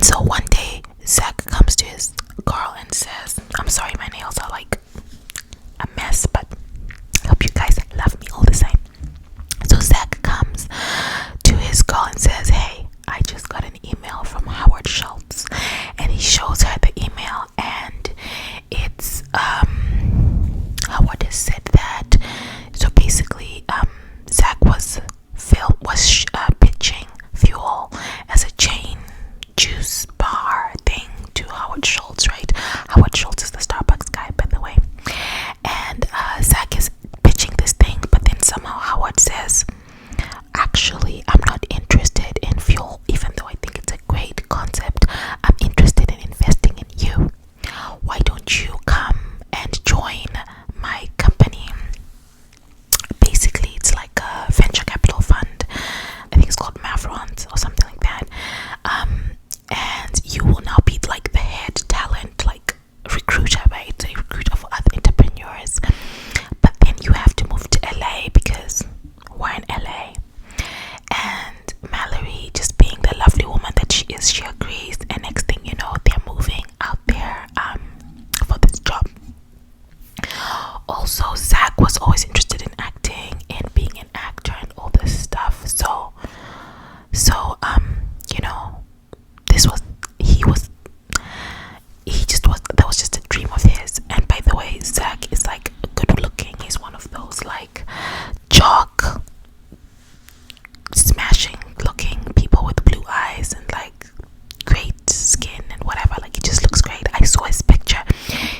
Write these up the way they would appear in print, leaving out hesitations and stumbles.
So one day, Zach comes to his girl and says, I'm sorry, my nails are like a mess, but I hope you guys love me all the same. So Zach comes to his girl and says, hey, I just got an email from Howard Schultz. And he shows her the email, and it's Howard has said that. So basically, Zach was pitching Fuel as a chain juice bar thing to Howard Schultz, right? Howard Schultz is the Starbucks guy, by the way. And Zach is pitching this thing, but then somehow Howard says, actually, I'm not interested in Fuel, even though I think it's a great concept. I'm interested in investing in you. Why don't you come and join my company? Basically, it's like a venture capital fund. I think it's called Mavrons or something like that. And you will now be like the head talent, like recruiter, right? So you recruit for other entrepreneurs. But then you have to move to LA because we're in LA. And Mallory, just being the lovely woman that she is, she agrees. And next thing you know, they're moving out there for this job. Also, Zach was always interested in acting and being an actor and all this stuff. So you know, that was just a dream of his. And by the way, Zach is like good looking. He's one of those like jock smashing looking people with blue eyes and like great skin and whatever. Like, he just looks great. I saw his picture.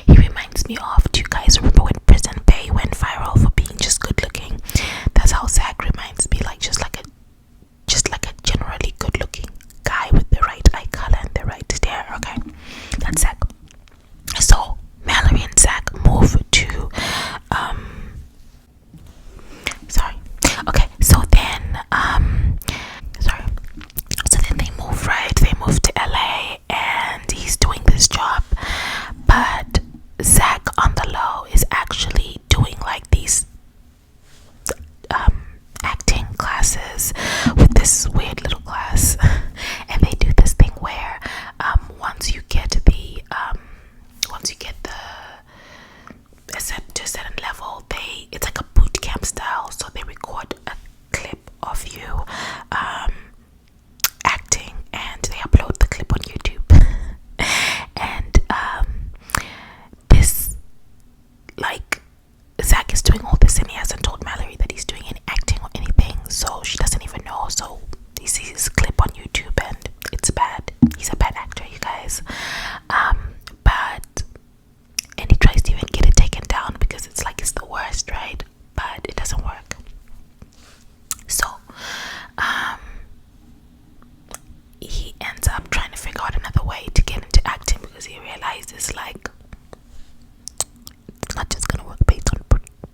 He reminds me of, do you guys remember when Prison Bay went viral for being just good looking? That's how Zach reminds me, like just like a generally good looking guy with the right eye color and the right stare. Okay, that's Zach. So Mallory and Zach move to sorry. Okay, so then they move, right? They move to LA and he's doing this job. But Zach on the low is actually doing like these acting classes with this weird little class. And they do this thing where once you get to a certain level, it's like a boot camp style. So they record a clip of you acting and they upload the clip on YouTube. And this, like, Zach is doing all this and he hasn't told Mallory that he's doing any acting or anything, so she doesn't even know. So he sees his clip on YouTube and it's bad. He's a bad actor, you guys. And he tries to even get it taken down because it's like it's the worst, right? But it doesn't work. So he ends up trying to figure out another way to get into acting because he realizes, like, it's not just gonna work based on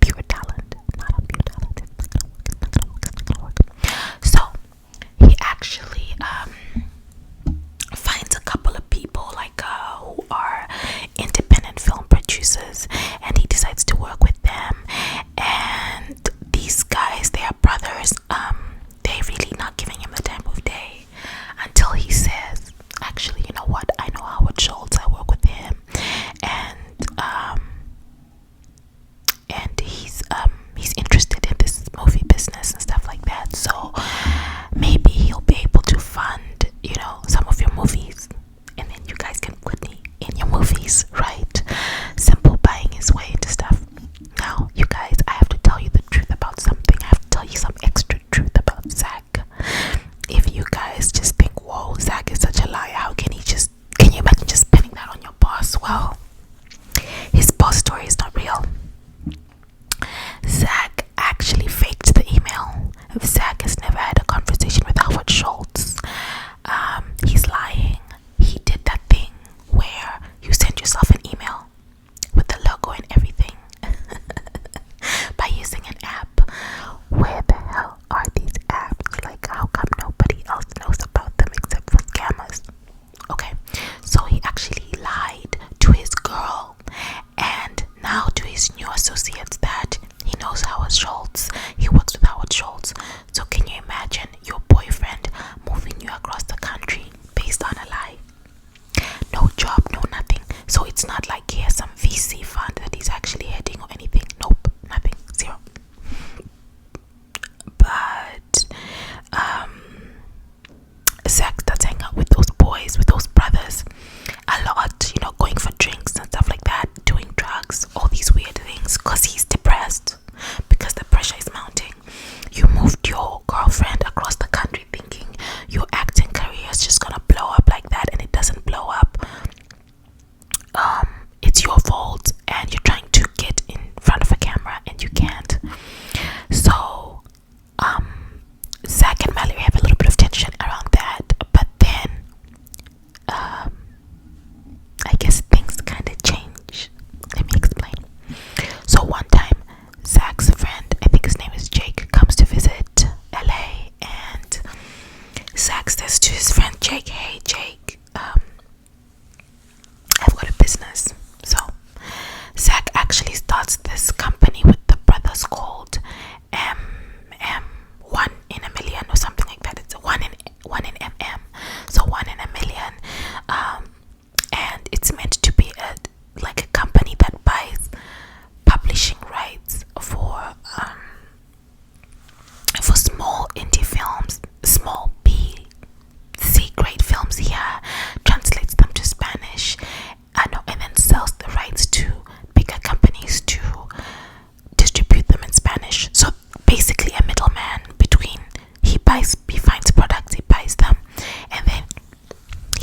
pure talent. Not on pure talent. It's not gonna work. So he actually finds a couple of people like who are independent film producers, and he decides to work with them. And these guys, they are brothers. They're really not giving him the time of day until he says, actually, you know what, I know Howard Schultz, I work with him,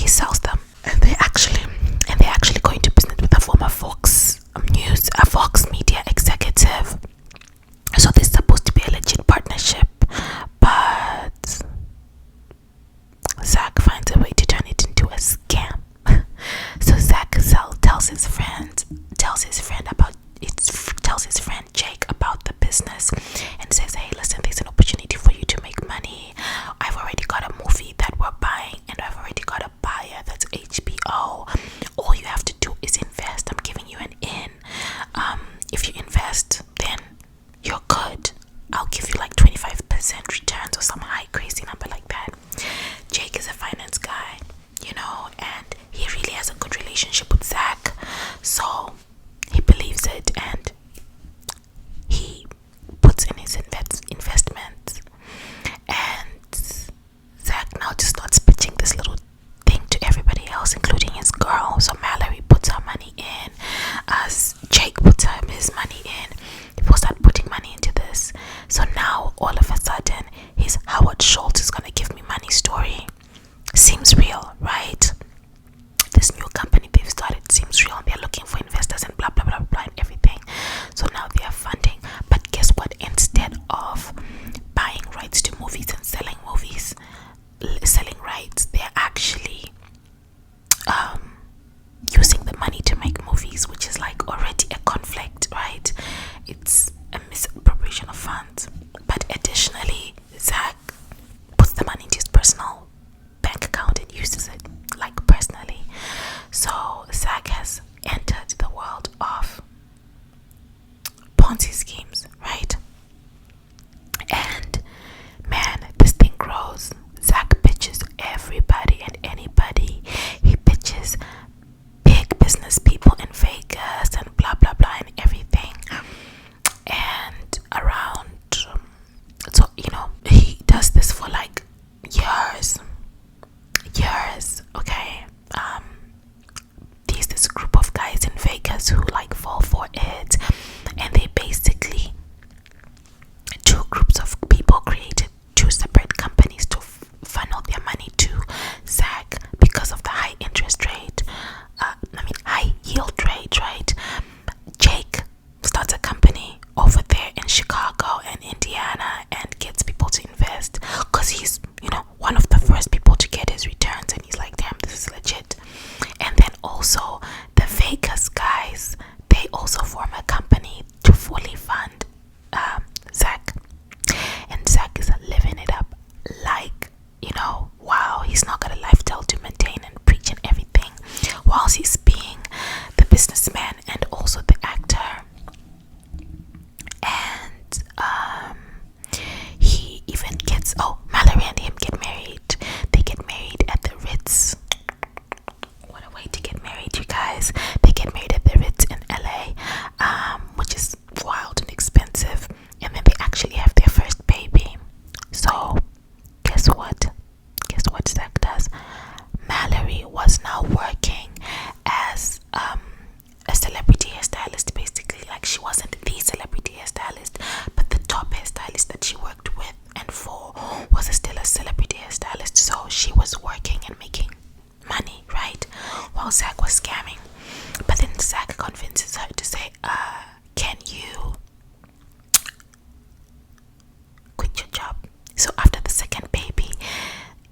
he sells them, and they're actually going to business with a former Fox Media executive. So this is supposed to be a legit partnership, but Zach finds a way to turn it into a scam. So Zach tells his friend Jake about the business and says, hey, listen, there's an opportunity for you to make money. I've already got a movie that we're buying, and I've already got a buyer, that's HBO. All you have to do is invest. I'm giving you an in. If you invest, then you're good. I'll give you like 25% returns or some high crazy number like that. Jake is a finance guy, and he really has a good relationship with Zach, so he believes it, and he puts in his investments. And Zach now just starts pitching this little thing to everybody else, including his girl. So Mallory puts her money in, as Jake puts his money in. People start putting money into this. So now all of a sudden his Howard Schultz is gonna give me money story seems real, right? This new company they've started seems real. They're looking for investors and blah blah blah blah and everything. So now they are funding. But guess what? Instead of buying rights to movies and selling rights, they're actually using the money to make movies, which is like already a conflict, right? It's a misappropriation of funds. But additionally, Zach puts the money into his personal bank account and uses it like personally. So Zach has entered the world of Ponzi schemes, right? And man, this thing grows. Zach pitches everybody and anybody. He pitches big business people in Vegas and blah blah blah and everything. And around, so he does this for like years, okay. There's this group of guys in Vegas who like fall for it, and they basically, two groups of people created two separate companies to funnel their money to Zach because of the high interest rate, high yield rate, right? Jake starts a company over there in Chicago and Indiana and gets people to invest because he's one of the first people to get his returns, and he's like, damn, this is legit. And then also the Vegas guys, they also form a company to fully fund Zach, and Zach is living it up like, wow, he's not got a lifestyle to maintain and preach and everything, whilst he's being the businessman and also the actor. And he even gets, Mallory and him get married. They get married at the Ritz. What a way to get married, you guys. They get married at the Ritz in LA, which is wild and expensive. And then they actually have their first baby. So guess what Zach does? Mallory was now working as a celebrity hairstylist, basically. Like, she wasn't the celebrity hairstylist, but the top hairstylist that she worked with and for was still a celebrity hairstylist. So she was working and making money, right, while Zach was scamming. But then Zach convinces her to say, can you quit your job? So after the second baby,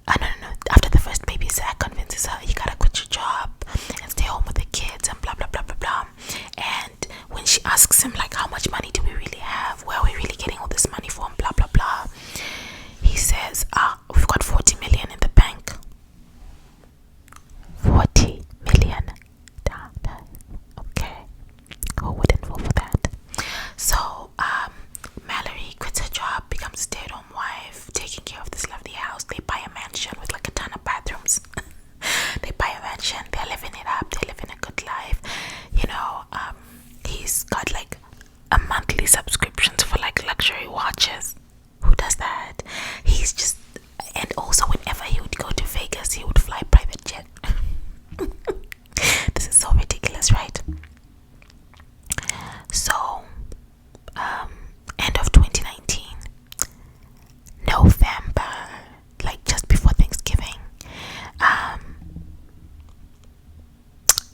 after the first baby, Zach convinces her, you gotta quit your job and stay home with the kids and blah blah blah blah blah. And when she asks him, like, how much money do we really have, where are we really getting all this money from, blah blah blah, he says, we've got 40 million in the bank. 40 million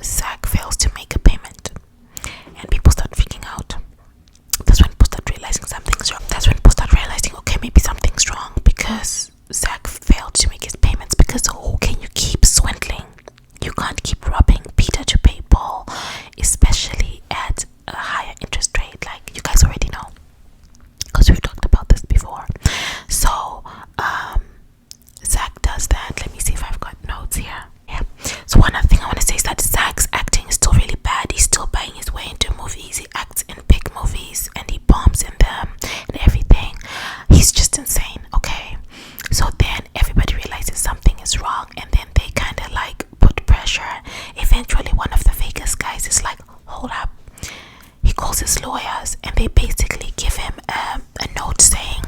Zach fails to make a payment, and people start freaking out. That's when people start realizing something's wrong. That's when people start realizing, okay, maybe something's wrong because Zach failed to make his payments. Because who can you keep swindling? You can't keep robbing Peter to pay Paul, especially at a higher interest rate. Like you guys already know, because we've talked about this before. So Zach does that. Let me see if I've got notes here. Yeah. So one other thing I want to say is that Zach's acting is still really bad. He's still buying his way into movies. He acts in big movies and he bombs in them and everything. He's just insane. Okay. So then everybody realizes something is wrong, and then they kind of like put pressure. Eventually, one of the Vegas guys is like, "Hold up." He calls his lawyers, and they basically give him a note saying,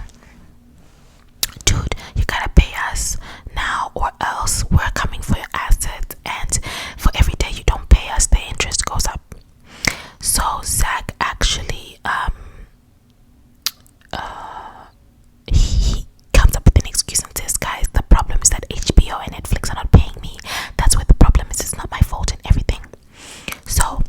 "Dude, you gotta pay us now, or else we're coming for your assets. And for every day you don't pay us, the interest goes up." So Zach actually he comes up with an excuse and says, "Guys, the problem is that HBO and Netflix are not paying me. That's where the problem is. It's not my fault and everything." So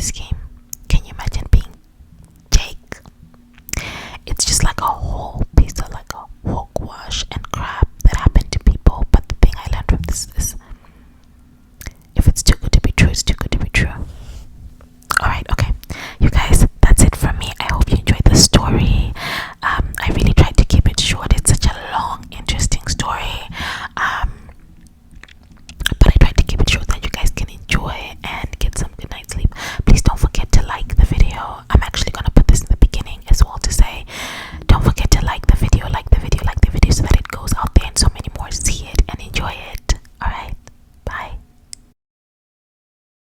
scheme.